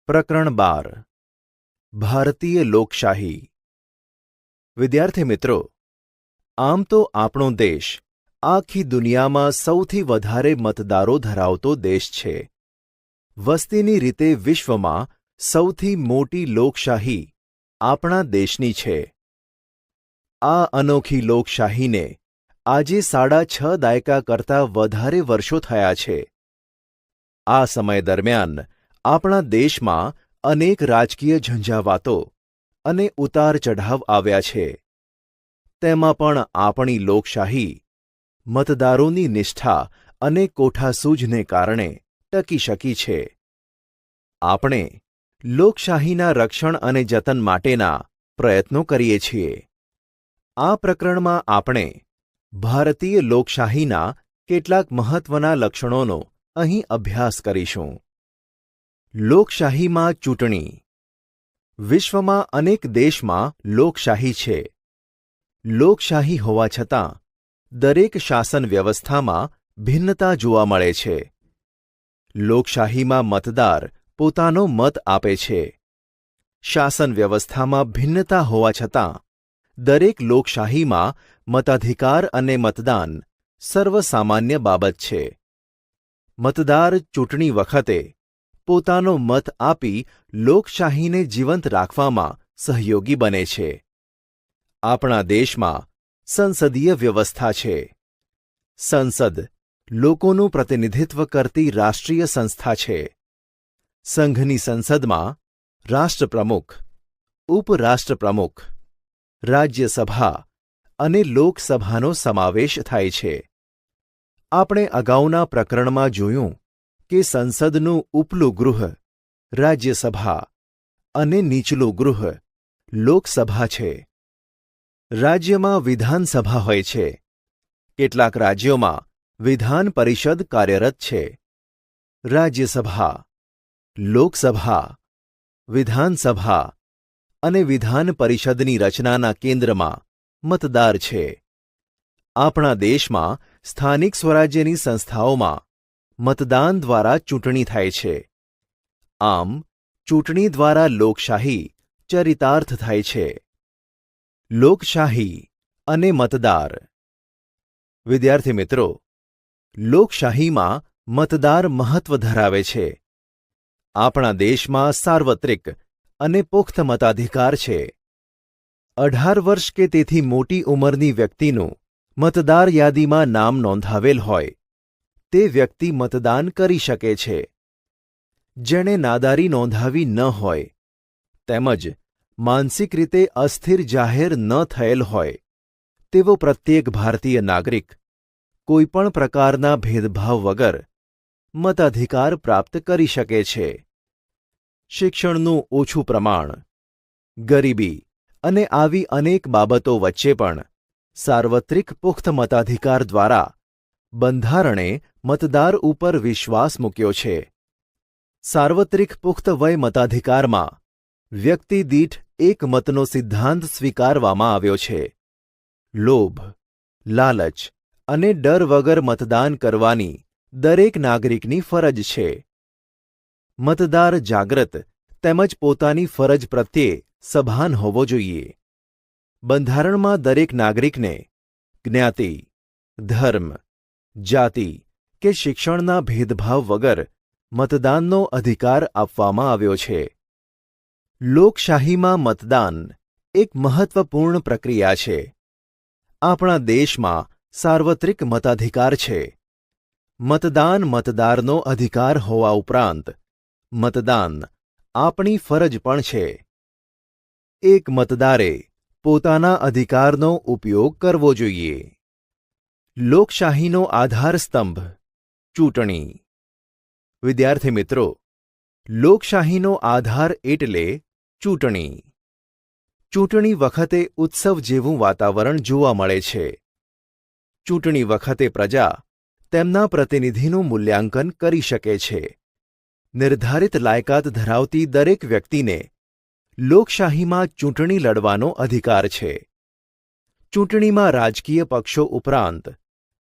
પ્રકરણ 12 ભારતીય લોકશાહી। વિદ્યાર્થી મિત્રો, આમ તો આપણો દેશ આખી દુનિયામાં સૌથી વધારે મતદારો ધરાવતો દેશ છે। વસ્તીની રીતે વિશ્વમાં સૌથી મોટી લોકશાહી આપણા દેશની છે। આ અનોખી લોકશાહીને આજે 6.5 દાયકા કરતાં વધારે વર્ષો થયા છે। આ સમય દરમિયાન આપણા દેશમાં અનેક રાજકીય ઝંઝાવાતો અને ઉતાર ચઢાવ આવ્યા છે। તેમાં પણ આપણી લોકશાહી મતદારોની નિષ્ઠા અને કોઠાસૂઝને કારણે ટકી શકી છે। આપણે લોકશાહીના રક્ષણ અને જતન માટેના પ્રયત્નો કરીએ છીએ। આ પ્રકરણમાં આપણે ભારતીય લોકશાહીના કેટલાક મહત્વના લક્ષણોનો અહીં અભ્યાસ કરીશું। લોકશાહીમાં ચૂંટણી। વિશ્વમાં અનેક દેશમાં લોકશાહી છે। લોકશાહી હોવા છતાં દરેક શાસન વ્યવસ્થામાં ભિન્નતા જોવા મળે છે। લોકશાહીમાં મતદાર પોતાનો મત આપે છે। શાસન વ્યવસ્થામાં ભિન્નતા હોવા છતાં દરેક લોકશાહીમાં મતાધિકાર અને મતદાન સર્વસામાન્ય બાબત છે। મતદાર ચૂંટણી વખતે પોતાનો મત આપી લોકશાહીને જીવંત રાખવામાં સહયોગી બને છે। આપણા દેશમાં સંસદીય વ્યવસ્થા છે। સંસદ લોકોનું પ્રતિનિધિત્વ કરતી રાષ્ટ્રીય સંસ્થા છે। સંઘની સંસદમાં રાષ્ટ્રપ્રમુખ, ઉપરાષ્ટ્રપ્રમુખ, રાજ્યસભા અને લોકસભાનો સમાવેશ થાય છે। આપણે અગાઉના પ્રકરણમાં જોયું કે સંસદનું ઉપલું ગૃહ રાજ્યસભા અને નીચલું ગૃહ લોકસભા છે। રાજ્યમાં વિધાનસભા હોય છે। કેટલાક રાજ્યોમાં વિધાન પરિષદ કાર્યરત છે। રાજ્યસભા, લોકસભા, વિધાનસભા અને વિધાન પરિષદની રચનાના કેન્દ્રમાં મતદાર છે। આપણા દેશમાં સ્થાનિક સ્વરાજ્યની સંસ્થાઓમાં મતદાન દ્વારા ચૂંટણી થાય છે। આમ ચૂંટણી દ્વારા લોકશાહી ચરિતાર્થ થાય છે। લોકશાહી અને મતદાર। વિદ્યાર્થી મિત્રો, લોકશાહીમાં મતદાર મહત્વ ધરાવે છે। આપણા દેશમાં સાર્વત્રિક અને પુખ્ત મતાધિકાર છે। 18 વર્ષ કે તેથી મોટી ઉંમરની વ્યક્તિનું મતદાર યાદીમાં નામ નોંધાવેલ હોય તે વ્યક્તિ મતદાન કરી શકે છે। જેણે નાદારી નોંધાવી ન હોય તેમજ માનસિક રીતે અસ્થિર જાહેર ન થયેલ હોય તેવો પ્રત્યેક ભારતીય નાગરિક કોઈપણ પ્રકારના ભેદભાવ વગર મતાધિકાર પ્રાપ્ત કરી શકે છે। શિક્ષણનું ઓછું પ્રમાણ, ગરીબી અને આવી અનેક બાબતો વચ્ચે પણ સાર્વત્રિક પુખ્ત મતાધિકાર દ્વારા બંધારણે મતદાર ઉપર વિશ્વાસ મૂક્યો છે। સાર્વત્રિક પુખ્ત વય મતાધિકારમાં વ્યક્તિ દીઠ એક મતનો સિદ્ધાંત સ્વીકારવામાં આવ્યો છે। લોભ, લાલચ અને ડર વગર મતદાન કરવાની દરેક નાગરિકની ફરજ છે। મતદાર જાગૃત તેમજ પોતાની ફરજ પ્રત્યે સભાન હોવો જોઈએ। બંધારણમાં દરેક નાગરિકને જ્ઞાતિ, ધર્મ, જાતિ કે શિક્ષણના ભેદભાવ વગર મતદાનનો અધિકાર આપવામાં આવ્યો છે। લોકશાહીમાં મતદાન એક મહત્વપૂર્ણ પ્રક્રિયા છે। આપણા દેશમાં સાર્વત્રિક મતાધિકાર છે। મતદાન મતદારનો અધિકાર હોવા ઉપરાંત મતદાન આપણી ફરજ પણ છે। એક મતદારે પોતાના અધિકારનો ઉપયોગ કરવો જોઈએ। લોકશાહીનો આધારસ્તંભ ચૂંટણી। વિદ્યાર્થી મિત્રો, લોકશાહીનો આધાર એટલે ચૂંટણી। ચૂંટણી વખતે ઉત્સવ જેવું વાતાવરણ જોવા મળે છે। ચૂંટણી વખતે પ્રજા તેમના પ્રતિનિધિનું મૂલ્યાંકન કરી શકે છે। નિર્ધારિત લાયકાત ધરાવતી દરેક વ્યક્તિને લોકશાહીમાં ચૂંટણી લડવાનો અધિકાર છે। ચૂંટણીમાં રાજકીય પક્ષો ઉપરાંત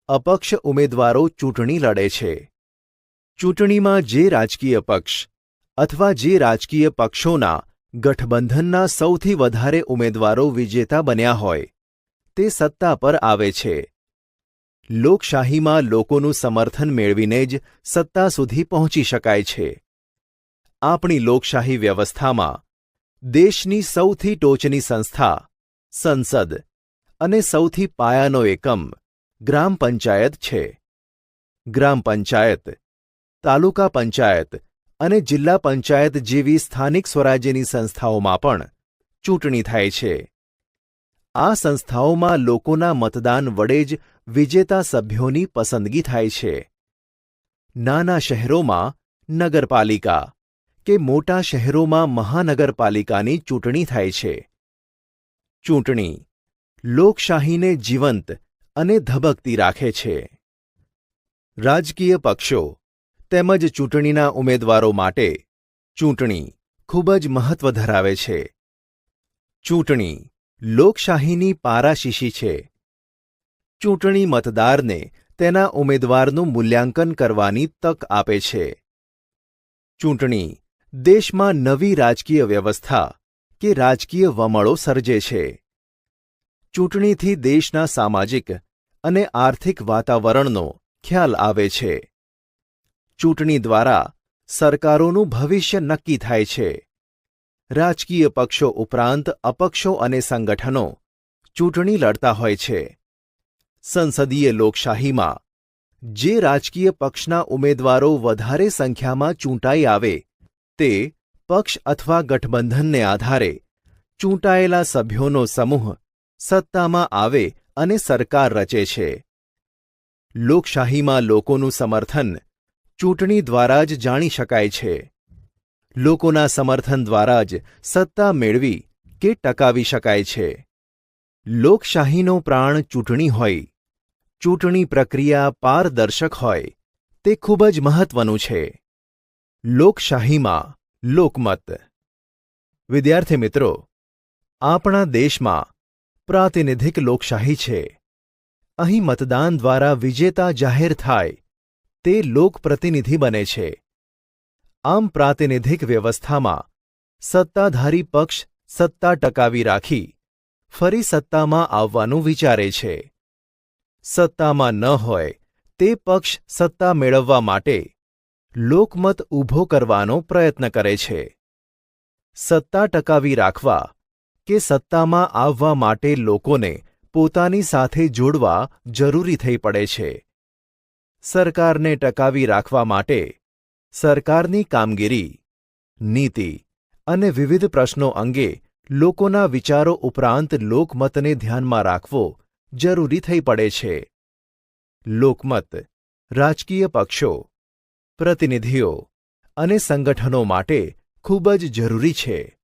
અપક્ષ ઉમેદવારો ચૂંટણી લડે છે। ચૂંટણીમાં જે રાજકીય પક્ષ અથવા જે રાજકીય પક્ષોના ગઠબંધનના સૌથી વધારે ઉમેદવારો વિજેતા બન્યા હોય તે સત્તા પર આવે છે. લોકશાહીમાં લોકોનું સમર્થન મેળવીને જ સત્તા સુધી પહોંચી શકાય છે. આપણી લોકશાહી વ્યવસ્થામાં દેશની સૌથી ટોચની સંસ્થા સંસદ અને સૌથી પાયાનો એકમ ગ્રામ પંચાયત છે. ગ્રામ પંચાયત, તાલુકા પંચાયત અને જિલ્લા પંચાયત જેવી સ્થાનિક સ્વરાજ્યની સંસ્થાઓમાં પણ ચૂંટણી થાય છે. આ સંસ્થાઓમાં લોકોના મતદાન વડે જ વિજેતા સભ્યોની પસંદગી થાય છે. નાના શહેરોમાં નગરપાલિકા કે મોટા શહેરોમાં મહાનગરપાલિકાની ચૂંટણી થાય છે. ચૂંટણી લોકશાહીને જીવંત અને ધબકતી રાખે છે. રાજકીય પક્ષો તેમજ ચૂંટણીના ઉમેદવારો માટે ચૂંટણી ખૂબ જ મહત્વ ધરાવે છે. ચૂંટણી લોકશાહીની પારાશીશી છે. ચૂંટણી મતદારને તેના ઉમેદવારનું મૂલ્યાંકન કરવાની તક આપે છે. ચૂંટણી દેશમાં નવી રાજકીય વ્યવસ્થા કે રાજકીય વમળો સર્જે છે. ચૂંટણીથી દેશના સામાજિક અને આર્થિક વાતાવરણનો ખ્યાલ આવે છે. ચૂંટણી દ્વારા સરકારોનું ભવિષ્ય નક્કી થાય છે. રાજકીય પક્ષો ઉપરાંત અપક્ષો અને સંગઠનો ચૂંટણી લડતા હોય છે. સંસદીય લોકશાહીમાં જે રાજકીય પક્ષના ઉમેદવારો વધારે સંખ્યામાં ચૂંટાઈ આવે તે પક્ષ અથવા ગઠબંધનને આધારે ચૂંટાયેલા સભ્યોનો સમૂહ સત્તામાં આવે અને સરકાર રચે છે. લોકશાહીમાં લોકોનું સમર્થન ચૂંટણી દ્વારા જ જાણી શકાય છે. લોકોના સમર્થન દ્વારા જ સત્તા મેળવી કે ટકાવી શકાય છે. લોકશાહીનો પ્રાણ ચૂંટણી હોય, ચૂંટણી પ્રક્રિયા પારદર્શક હોય તે ખૂબ જ મહત્વનું છે. લોકશાહીમાં લોકમત. વિદ્યાર્થી મિત્રો, આપણા દેશમાં પ્રાતિનિધિક લોકશાહી છે. અહીં મતદાન દ્વારા વિજેતા જાહેર થાય તે લોકપ્રતિનિધિ બને છે. આમ પ્રાતિનિધિક વ્યવસ્થામાં સત્તાધારી પક્ષ સત્તા ટકાવી રાખી ફરી સત્તામાં આવવાનું વિચારે છે. સત્તામાં ન હોય તે પક્ષ સત્તા મેળવવા માટે લોકમત ઊભો કરવાનો પ્રયત્ન કરે છે. સત્તા ટકાવી રાખવા કે સત્તામાં આવવા માટે લોકોને પોતાની સાથે જોડવા જરૂરી થઈ પડે છે. સરકારને ટકાવી રાખવા માટે સરકારની કામગીરી, નીતિ અને વિવિધ પ્રશ્નો અંગે લોકોના વિચારો ઉપરાંત લોકમતને ધ્યાનમાં રાખવો જરૂરી થઈ પડે છે. લોકમત રાજકીય પક્ષો, પ્રતિનિધિઓ અને સંગઠનો માટે ખૂબ જ જરૂરી છે.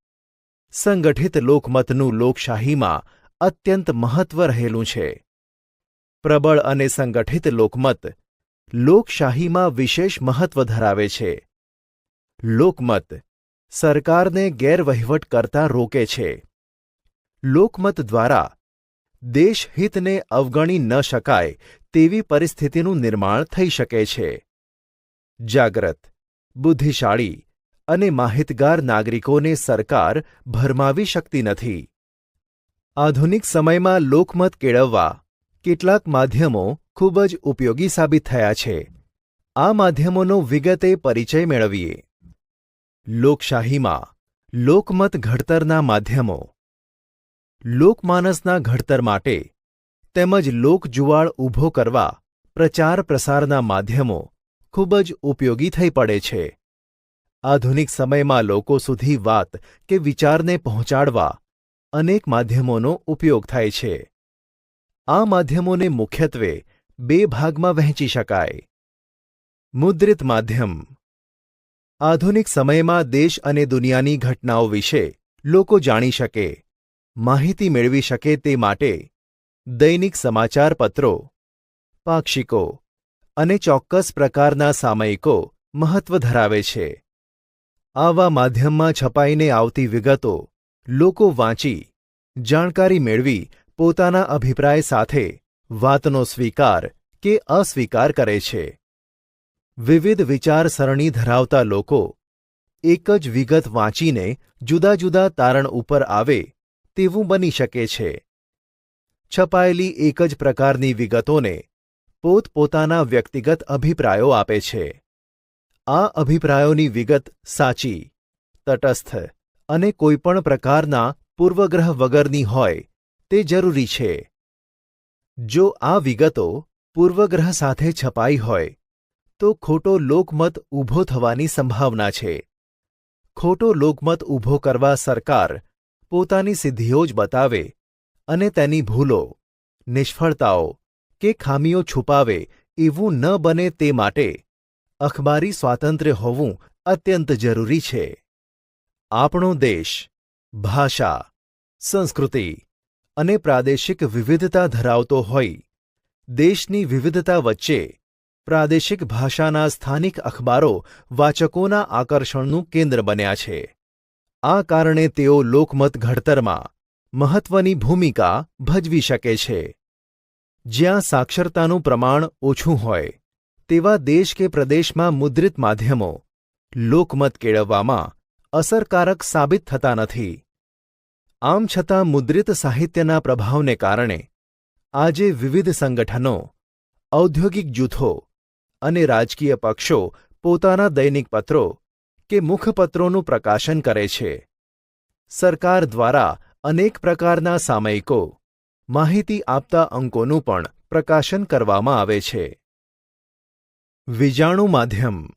સંગઠિત લોકમતનું લોકશાહીમાં અત્યંત મહત્વ રહેલું છે. પ્રબળ અને સંગઠિત લોકમત લોકશાહીમાં વિશેષ મહત્વ ધરાવે છે. લોકમત સરકારને ગેરવહીવટ કરતા રોકે છે. લોકમત દ્વારા દેશહિતને અવગણી ન શકાય તેવી પરિસ્થિતિનું નિર્માણ થઈ શકે છે. જાગ્રત, બુદ્ધિશાળી અને માહિતગાર નાગરિકોને સરકાર ભરમાવી શકતી નથી. આધુનિક સમયમાં લોકમત કેળવવા કેટલાક માધ્યમો ખૂબ જ ઉપયોગી સાબિત થયા છે. આ માધ્યમોનો વિગતે પરિચય મેળવીએ. લોકશાહીમાં લોકમત ઘડતરના માધ્યમો. લોકમાનસના ઘડતર માટે તેમજ લોકજુવાળ ઊભો કરવા પ્રચાર પ્રસારના માધ્યમો ખૂબ જ ઉપયોગી થઈ પડે છે. આધુનિક સમયમાં લોકો સુધી વાત કે વિચારને પહોંચાડવા અનેક માધ્યમોનો ઉપયોગ થાય છે. આ માધ્યમોને મુખ્યત્વે બે ભાગમાં વહેંચી શકાય. મુદ્રિત માધ્યમ. આધુનિક સમયમાં દેશ અને દુનિયાની ઘટનાઓ વિશે લોકો જાણી શકે, માહિતી મેળવી શકે તે માટે દૈનિક સમાચાર પત્રો, પાક્ષિકો અને ચોક્કસ પ્રકારના સામયિકો મહત્વ ધરાવે છે. આવા માધ્યમમાં છપાઈને આવતી વિગતો લોકો વાંચી, જાણકારી મેળવી પોતાના અભિપ્રાય સાથે વાતનો સ્વીકાર કે અસ્વીકાર કરે છે. વિવિધ વિચારસરણી ધરાવતા લોકો એક જ વિગત વાંચીને જુદા જુદા તારણ ઉપર આવે તેવું બની શકે છે. છપાયેલી એક જ પ્રકારની વિગતોને પોતપોતાના વ્યક્તિગત અભિપ્રાયો આપે છે. આ અભિપ્રાયોની વિગત સાચી, તટસ્થ અને કોઈપણ પ્રકારના પૂર્વગ્રહ વગરની હોય તે જરૂરી છે. જો આ વિગતો પૂર્વગ્રહ સાથે છપાઈ હોય તો ખોટો લોકમત ઊભો થવાની સંભાવના છે. ખોટો લોકમત ઊભો કરવા સરકાર પોતાની સિદ્ધિઓ જ બતાવે અને તેની ભૂલો, નિષ્ફળતાઓ કે ખામીઓ છુપાવે એવું ન બને તે માટે અખબારી સ્વાતંત્ર્ય હોવું અત્યંત જરૂરી છે. આપણો દેશ ભાષા, સંસ્કૃતિ અને પ્રાદેશિક વિવિધતા ધરાવતો હોઈ દેશની વિવિધતા વચ્ચે પ્રાદેશિક ભાષાના સ્થાનિક અખબારો વાચકોના આકર્ષણનું કેન્દ્ર બન્યા છે. આ કારણે તેઓ લોકમત ઘડતરમાં મહત્વની ભૂમિકા ભજવી શકે છે. જ્યાં સાક્ષરતાનું પ્રમાણ ઓછું હોય તેવા દેશ કે પ્રદેશમાં મુદ્રિત માધ્યમો લોકમત કેળવવામાં અસરકારક સાબિત થતા નથી. આમ છતાં મુદ્રિત સાહિત્યના પ્રભાવને કારણે આજે વિવિધ સંગઠનો, ઔદ્યોગિક જૂથો અને રાજકીય પક્ષો પોતાના દૈનિક પત્રો કે મુખપત્રોનું પ્રકાશન કરે છે. સરકાર દ્વારા અનેક પ્રકારના સામયિકો, માહિતી આપતા અંકોનું પણ પ્રકાશન કરવામાં આવે છે. વિજાણુ માધ્યમ.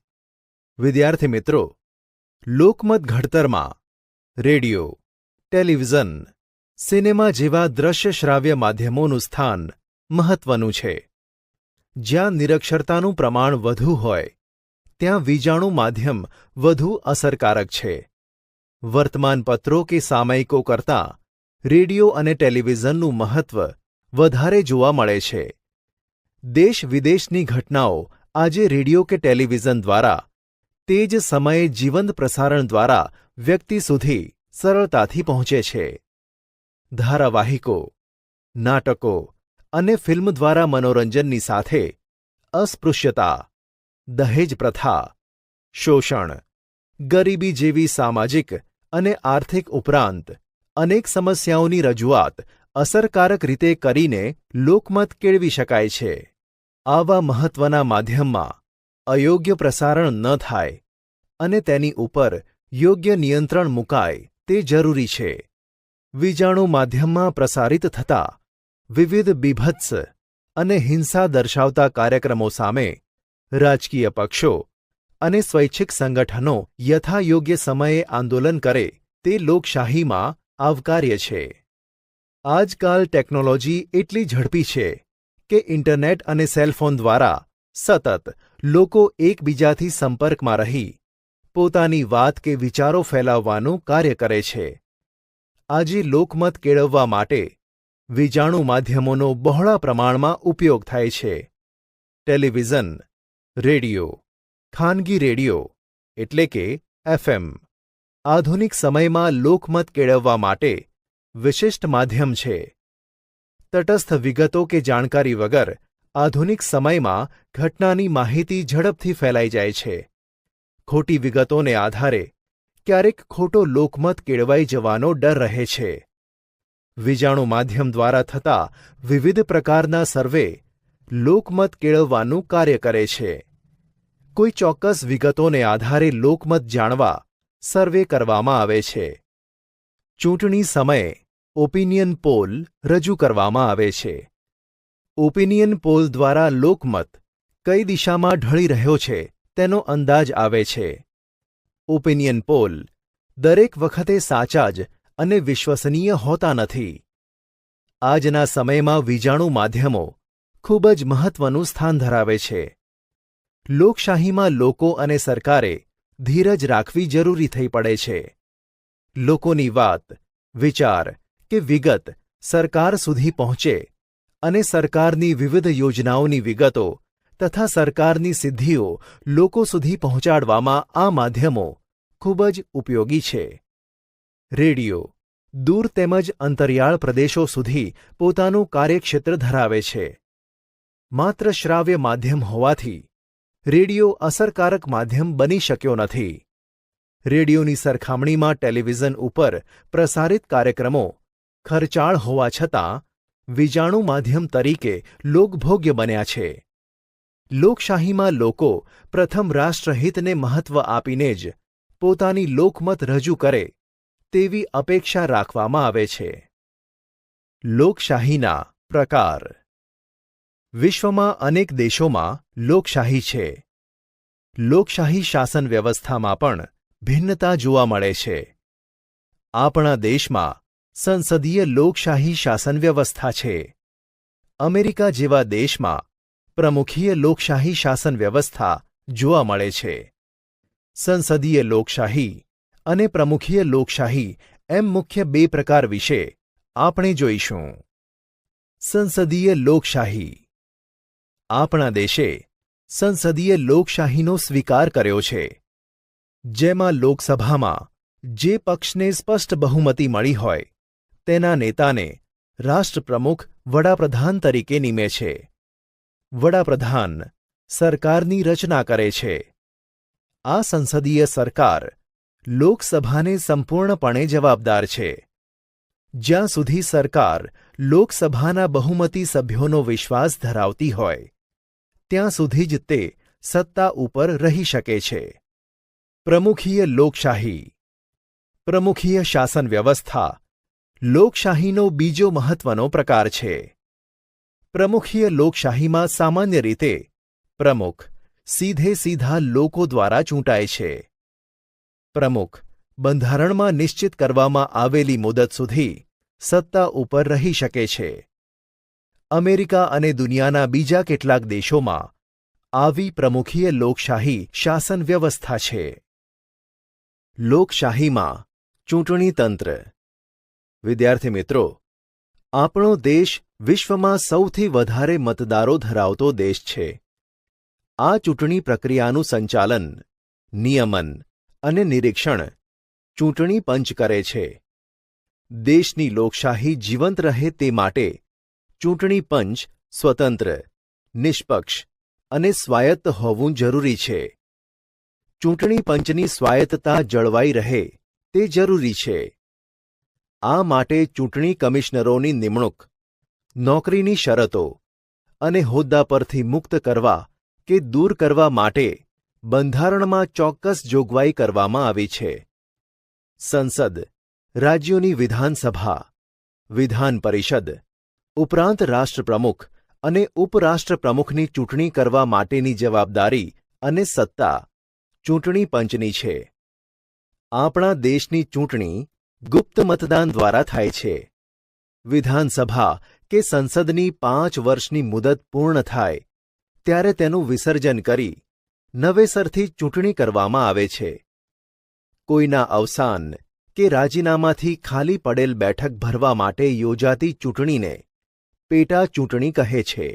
વિદ્યાર્થી મિત્રો, લોકમત ઘડતરમાં રેડિયો, ટેલિવિઝન, સિનેમા જેવા દ્રશ્ય શ્રાવ્ય માધ્યમોનું સ્થાન મહત્વનું છે. જ્યાં નિરક્ષરતાનું પ્રમાણ વધુ હોય ત્યાં વિજાણુ માધ્યમ વધુ અસરકારક છે. વર્તમાનપત્રો કે સામયિકો કરતાં રેડિયો અને ટેલિવિઝનનું મહત્વ વધારે જોવા મળે છે. દેશ વિદેશની ઘટનાઓ આજે રેડિયો કે ટેલિવિઝન દ્વારા તે જ સમયે જીવંત પ્રસારણ દ્વારા વ્યક્તિ સુધી સરળતાથી પહોંચે છે. ધારાવાહિકો, નાટકો અને ફિલ્મ દ્વારા મનોરંજનની સાથે અસ્પૃશ્યતા, દહેજ પ્રથા, શોષણ, ગરીબી જેવી સામાજિક અને આર્થિક ઉપરાંત અનેક સમસ્યાઓની રજૂઆત અસરકારક રીતે કરીને લોકમત કેળવી શકાય છે. આવા મહત્વના માધ્યમમાં અયોગ્ય પ્રસારણ ન થાય અને તેની ઉપર યોગ્ય નિયંત્રણ મુકાય તે જરૂરી છે. વિજાણુ માધ્યમમાં પ્રસારિત થતા વિવિધ બીભત્સ અને હિંસા દર્શાવતા કાર્યક્રમો સામે રાજકીય પક્ષો અને સ્વૈચ્છિક સંગઠનો યથાયોગ્ય સમયે આંદોલન કરે તે લોકશાહીમાં આવકાર્ય છે. આજકાલ ટેકનોલોજી એટલી ઝડપી છે કે ઇન્ટરનેટ અને સેલફોન દ્વારા સતત લોકો એકબીજાથી સંપર્કમાં રહી પોતાની વાત કે વિચારો ફેલાવવાનું કાર્ય કરે છે. આજે લોકમત કેળવવા માટે વિજાણુ માધ્યમોનો બહોળા પ્રમાણમાં ઉપયોગ થાય છે. ટેલિવિઝન, રેડિયો, ખાનગી રેડિયો એટલે કે FM આધુનિક સમયમાં લોકમત કેળવવા માટે વિશિષ્ટ માધ્યમ છે. તટસ્થ વિગતો કે જાણકારી વગર આધુનિક સમયમાં ઘટનાની માહિતી ઝડપથી ફેલાઈ જાય છે. ખોટી વિગતોને આધારે ક્યારેક ખોટો લોકમત કેળવાઈ જવાનો ડર રહે છે. વિજાણુ માધ્યમ દ્વારા થતા વિવિધ પ્રકારના સર્વે લોકમત કેળવવાનું કાર્ય કરે છે. કોઈ ચોક્કસ વિગતોને આધારે લોકમત જાણવા સર્વે કરવામાં આવે છે. ચૂંટણી સમયે ઓપિનિયન પોલ રજૂ કરવામાં આવે છે. ઓપિનિયન પોલ દ્વારા લોકમત કઈ દિશામાં ઢળી રહ્યો છે તેનો અંદાજ આવે છે. ઓપિનિયન પોલ દરેક વખતે સાચા જ અને વિશ્વસનીય હોતા નથી. આજના સમયમાં વિજાણુ માધ્યમો ખૂબ જ મહત્વનું સ્થાન ધરાવે છે. લોકશાહીમાં લોકો અને સરકારે ધીરજ રાખવી જરૂરી થઈ પડે છે. લોકોની વાત, વિચાર કે વિગત સરકાર સુધી પહોંચે અને સરકારની વિવિધ યોજનાઓની વિગતો તથા સરકારની સિદ્ધિઓ લોકો સુધી પહોંચાડવામાં આ માધ્યમો ખૂબ જ ઉપયોગી છે. રેડિયો દૂર તેમજ અંતરિયાળ પ્રદેશો સુધી પોતાનું કાર્યક્ષેત્ર ધરાવે છે. માત્ર શ્રાવ્ય માધ્યમ હોવાથી રેડિયો અસરકારક માધ્યમ બની શક્યો નથી. રેડિયોની સરખામણીમાં ટેલિવિઝન ઉપર પ્રસારિત કાર્યક્રમો ખર્ચાળ હોવા છતાં વીજાણુ માધ્યમ તરીકે લોકભોગ્ય બન્યા છે. લોકશાહીમાં લોકો પ્રથમ રાષ્ટ્રહિતને મહત્વ આપીને જ પોતાની લોકમત રજૂ કરે તેવી અપેક્ષા રાખવામાં આવે છે. લોકશાહીના પ્રકાર. વિશ્વમાં અનેક દેશોમાં લોકશાહી છે. લોકશાહી શાસન વ્યવસ્થામાં પણ ભિન્નતા જોવા મળે છે. આપણા દેશમાં સંસદીય લોકશાહી શાસન વ્યવસ્થા છે. અમેરિકા જેવા દેશમાં પ્રમુખીય લોકશાહી શાસન વ્યવસ્થા જોવા મળે છે. સંસદીય લોકશાહી અને પ્રમુખીય લોકશાહી એમ મુખ્ય બે પ્રકાર વિશે આપણે જોઈશું. સંસદીય લોકશાહી. આપણા દેશે સંસદીય લોકશાહીનો સ્વીકાર કર્યો છે, જેમાં લોકસભામાં જે પક્ષને સ્પષ્ટ બહુમતી મળી હોય તેના નેતાને રાષ્ટ્રપ્રમુખ વડાપ્રધાન તરીકે નિમે છે. વડાપ્રધાન સરકારની રચના કરે છે. આ સંસદીય સરકાર લોકસભાને સંપૂર્ણપણે જવાબદાર છે. જ્યાં સુધી સરકાર લોકસભાના બહુમતી સભ્યોનો વિશ્વાસ ધરાવતી હોય ત્યાં સુધી જ તે સત્તા ઉપર રહી શકે છે. પ્રમુખીય લોકશાહી. પ્રમુખીય શાસન વ્યવસ્થા લોકશાહીનો બીજો મહત્વનો પ્રકાર છે. પ્રમુખીય લોકશાહીમાં સામાન્ય રીતે પ્રમુખ સીધા લોકો દ્વારા ચૂંટાય છે. પ્રમુખ બંધારણમાં નિશ્ચિત કરવામાં આવેલી મુદત સુધી સત્તા ઉપર રહી શકે છે. અમેરિકા અને દુનિયાના બીજા કેટલાક દેશોમાં આવી પ્રમુખીય લોકશાહી શાસન વ્યવસ્થા છે. લોકશાહીમાં ચૂંટણી તંત્ર. વિદ્યાર્થી મિત્રો, આપણો દેશ વિશ્વમાં સૌથી વધારે મતદારો ધરાવતો દેશ છે. આ ચૂંટણી પ્રક્રિયાનું સંચાલન, નિયમન અને નિરીક્ષણ ચૂંટણી પંચ કરે છે. દેશની લોકશાહી જીવંત રહે તે માટે ચૂંટણી પંચ સ્વતંત્ર, નિષ્પક્ષ અને સ્વાયત્ત હોવું જરૂરી છે. ચૂંટણી પંચની સ્વાયત્તતા જળવાઈ રહે તે જરૂરી છે. આ માટે ચૂંટણી કમિશનરોની નિમણૂક, નોકરીની શરતો અને હોદ્દા પરથી મુક્ત કરવા કે દૂર કરવા માટે બંધારણમાં ચોક્કસ જોગવાઈ કરવામાં આવી છે. સંસદ, રાજ્યોની વિધાનસભા, વિધાન પરિષદ ઉપરાંત રાષ્ટ્રપ્રમુખ અને ઉપરાષ્ટ્રપ્રમુખની ચૂંટણી કરવા માટેની જવાબદારી અને સત્તા ચૂંટણી પંચની છે. આપણા દેશની ચૂંટણી ગુપ્ત મતદાન દ્વારા થાય છે. વિધાનસભા કે સંસદની 5 વર્ષની મુદત પૂર્ણ થાય ત્યારે તેનું વિસર્જન કરી નવેસરથી ચૂંટણી કરવામાં આવે છે. કોઈના અવસાન કે રાજીનામાથી ખાલી પડેલ બેઠક ભરવા માટે યોજાતી ચૂંટણીને પેટા ચૂંટણી કહે છે.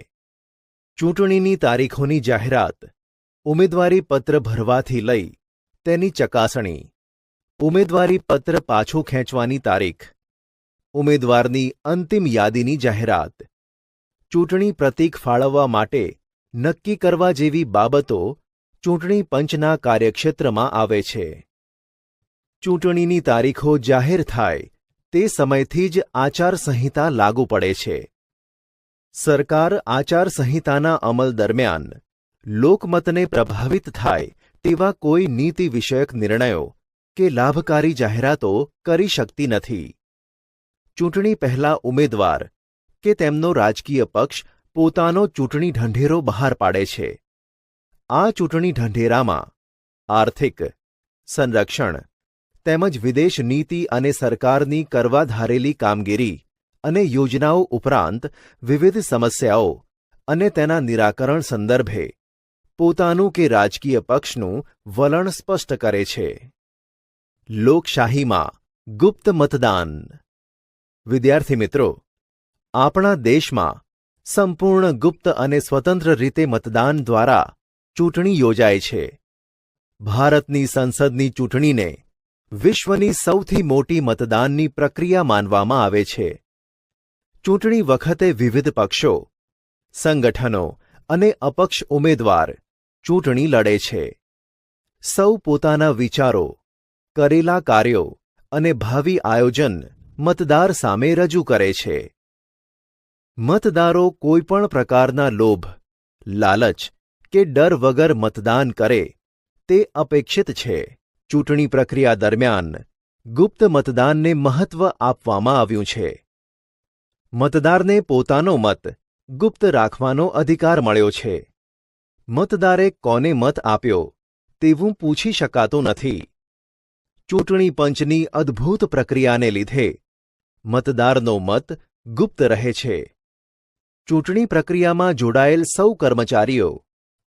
ચૂંટણીની તારીખોની જાહેરાત, ઉમેદવારી પત્ર ભરવાથી લઈ તેની ચકાસણી, ઉમેદવારી પત્ર પાછું ખેંચવાની તારીખ, ઉમેદવારની અંતિમ યાદીની જાહેરાત, ચૂંટણી પ્રતીક ફાળવવા માટે નક્કી કરવા જેવી બાબતો ચૂંટણી પંચના કાર્યક્ષેત્રમાં આવે છે. ચૂંટણીની તારીખો જાહેર થાય તે સમયથી જ આચારસંહિતા લાગુ પડે છે. સરકાર આચારસંહિતાના અમલ દરમિયાન લોકમતને પ્રભાવિત થાય તેવા કોઈ નીતિ વિષયક નિર્ણયો કે લાભકારી જાહેરાતો કરી શકતી નથી. ચૂંટણી પહેલા ઉમેદવાર કે તેમનો રાજકીય પક્ષ પોતાનો ચૂંટણી ઢંઢેરો બહાર પાડે છે. આ ચૂંટણી ઢંઢેરામાં આર્થિક, સંરક્ષણ તેમજ વિદેશ નીતિ અને સરકારની કરવા ધારેલી કામગીરી અને યોજનાઓ ઉપરાંત વિવિધ સમસ્યાઓ અને તેના નિરાકરણ સંદર્ભે પોતાનું કે રાજકીય પક્ષનું વલણ સ્પષ્ટ કરે છે. લોકશાહીમાં ગુપ્ત મતદાન. વિદ્યાર્થી મિત્રો, આપણા દેશમાં સંપૂર્ણ ગુપ્ત અને સ્વતંત્ર રીતે મતદાન દ્વારા ચૂંટણી યોજાય છે. ભારતની સંસદની ચૂંટણીને વિશ્વની સૌથી મોટી મતદાનની પ્રક્રિયા માનવામાં આવે છે. ચૂંટણી વખતે વિવિધ પક્ષો, સંગઠનો અને અપક્ષ ઉમેદવાર ચૂંટણી લડે છે. સૌ પોતાના વિચારો, કરેલા કાર્યો અને ભાવિ આયોજન મતદાર સામે રજૂ કરે છે. મતદારો કોઈપણ પ્રકારના લોભ, લાલચ કે ડર વગર મતદાન કરે તે અપેક્ષિત છે. ચૂંટણી પ્રક્રિયા દરમિયાન ગુપ્ત મતદાનને મહત્વ આપવામાં આવ્યું છે. મતદારને પોતાનો મત ગુપ્ત રાખવાનો અધિકાર મળ્યો છે. મતદારે કોને મત આપ્યો તેવું પૂછી શકાતું નથી. ચૂંટણી પંચની અદ્ભુત પ્રક્રિયાને લીધે મતદારનો મત ગુપ્ત રહે છે. ચૂંટણી પ્રક્રિયામાં જોડાયેલ સૌ કર્મચારીઓ,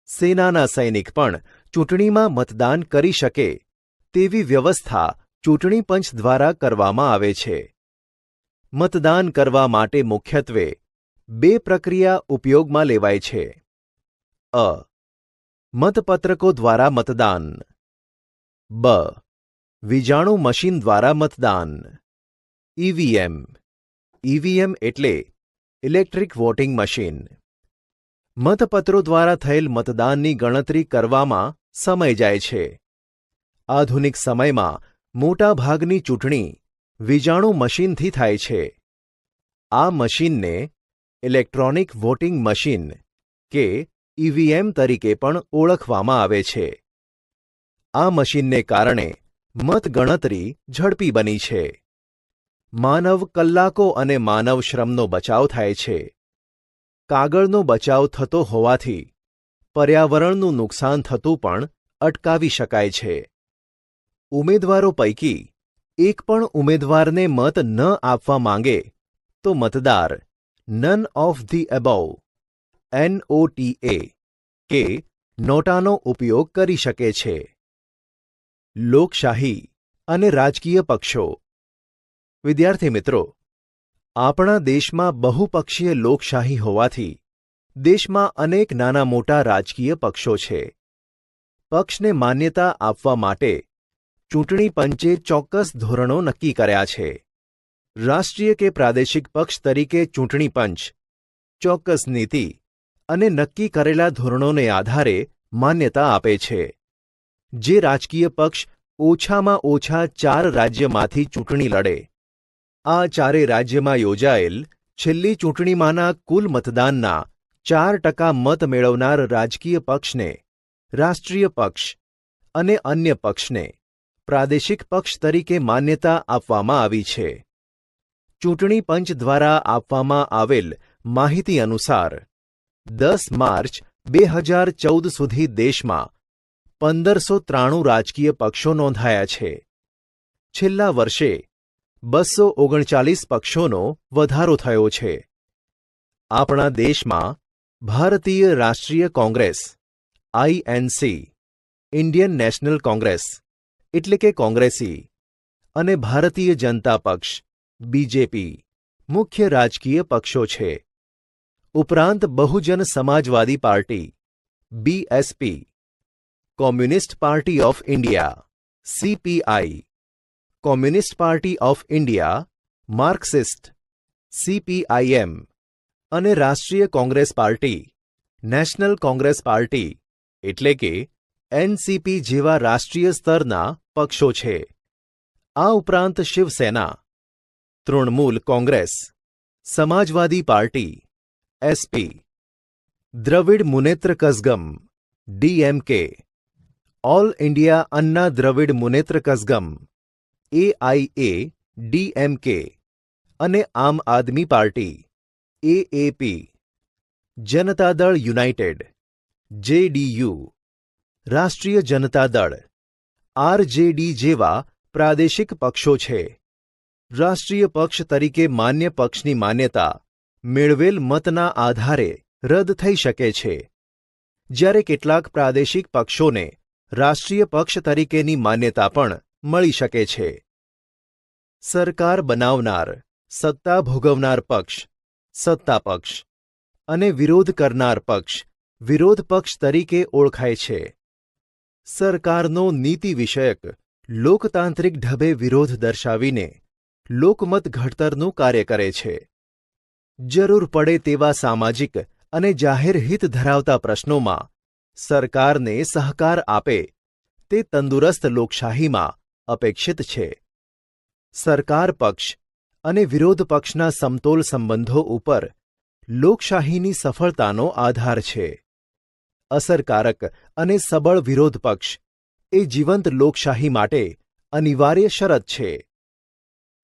સેનાના સૈનિક પણ ચૂંટણીમાં મતદાન કરી શકે તેવી વ્યવસ્થા ચૂંટણી પંચ દ્વારા કરવામાં આવે છે. મતદાન કરવા માટે મુખ્યત્વે 2 પ્રક્રિયા ઉપયોગમાં લેવાય છે. અ. મતપત્રકો દ્વારા મતદાન. બ. વીજાણુ મશીન દ્વારા મતદાન. ઈવીએમ. ઈવીએમ એટલે ઇલેક્ટ્રિક વોટિંગ મશીન. મતપત્રો દ્વારા થયેલ મતદાનની ગણતરી કરવામાં સમય જાય છે. આધુનિક સમયમાં મોટાભાગની ચૂંટણી વીજાણુ મશીનથી થાય છે. આ મશીનને ઇલેક્ટ્રોનિક વોટિંગ મશીન કે ઈવીએમ તરીકે પણ ઓળખવામાં આવે છે. આ મશીનને કારણે મતગણતરી ઝડપી બની છે. માનવ કલાકો અને માનવ શ્રમનો બચાવ થાય છે. કાગળનો બચાવ થતો હોવાથી પર્યાવરણનું નુકસાન થતું પણ અટકાવી શકાય છે. ઉમેદવારો પૈકી એક પણ ઉમેદવારને મત ન આપવા માંગે તો મતદાર none of the above NOTA કે નોટાનો ઉપયોગ કરી શકે છે. લોકશાહી અને રાજકીય પક્ષો. વિદ્યાર્થી મિત્રો, આપણા દેશમાં બહુપક્ષીય લોકશાહી હોવાથી દેશમાં અનેક નાના મોટા રાજકીય પક્ષો છે. પક્ષને માન્યતા આપવા માટે ચૂંટણી પંચે ચોક્કસ ધોરણો નક્કી કર્યા છે. રાષ્ટ્રીય કે પ્રાદેશિક પક્ષ તરીકે ચૂંટણી પંચ ચોક્કસ નીતિ અને નક્કી કરેલા ધોરણોને આધારે માન્યતા આપે છે. જે રાજકીય પક્ષ ઓછામાં ઓછા 4 રાજ્યમાંથી ચૂંટણી લડે, આ 4 રાજ્યમાં યોજાયેલ છેલ્લી ચૂંટણીમાંના કુલ મતદાનના 4% મત મેળવનાર રાજકીય પક્ષને રાષ્ટ્રીય પક્ષ અને અન્ય પક્ષને પ્રાદેશિક પક્ષ તરીકે માન્યતા આપવામાં આવી છે. ચૂંટણી પંચ દ્વારા આપવામાં આવેલ માહિતી અનુસાર 10 માર્ચ 2014 સુધી દેશમાં 1593 રાજકીય પક્ષો નોંધાયા છે. છેલ્લા વર્ષે 239 પક્ષોનો વધારો થયો છે. આપણા દેશમાં ભારતીય રાષ્ટ્રીય Congress INC, Indian National Congress એટલે કે કોંગ્રેસી અને ભારતીય જનતા પક્ષ BJP મુખ્ય રાજકીય પક્ષો છે. ઉપરાંત Bahujan Samajwadi Party BSP, Communist Party of India CPI, Communist Party of India Marxist CPIM અને Rashtriya Congress Party National Congress Party એટલે કે NCP જેવા રાષ્ટ્રીય સ્તરના પક્ષો છે. આ ઉપરાંત Shiv Sena, Trinamool Congress, Samajwadi Party SP, Dravida Munnetra Kazhagam DMK, All India Anna Dravida Munnetra Kazhagam AIA DMK અને આમ આદમી party AAP, Janata Dal United JDU, રાષ્ટ્રીય જનતા દળ RJD જેવા પ્રાદેશિક પક્ષો છે. રાષ્ટ્રીય પક્ષ તરીકે માન્ય પક્ષની માન્યતા મેળવેલ મતના આધારે રદ થઈ શકે છે, જ્યારે કેટલાક પ્રાદેશિક પક્ષોને રાષ્ટ્રીય પક્ષ તરીકેની માન્યતા પણ મળી શકે છે. સરકાર બનાવનાર, સત્તા ભોગવનાર પક્ષ સત્તા પક્ષ અને વિરોધ કરનાર પક્ષ વિરોધ પક્ષ તરીકે ઓળખાય છે. સરકારનો નીતિ વિષયક લોકતાંત્રિક ઢબે વિરોધ દર્શાવીને લોકમત ઘડતરનું કાર્ય કરે છે. જરૂર પડે તેવા સામાજિક અને જાહેર હિત ધરાવતા પ્રશ્નોમાં સરકારને સહકાર આપે તે તંદુરસ્ત લોકશાહીમાં અપેક્ષિત છે. સરકાર પક્ષ અને વિરોધ પક્ષના સમતોલ સંબંધો ઉપર લોકશાહીની સફળતાનો આધાર છે. અસરકારક અને સબળ વિરોધ પક્ષ એ જીવંત લોકશાહી માટે અનિવાર્ય શરત છે.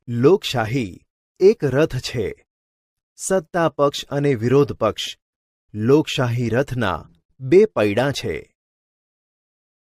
લોકશાહી એક રથ છે. સત્તા પક્ષ અને વિરોધ પક્ષ લોકશાહી રથના બે પૈડાં છે.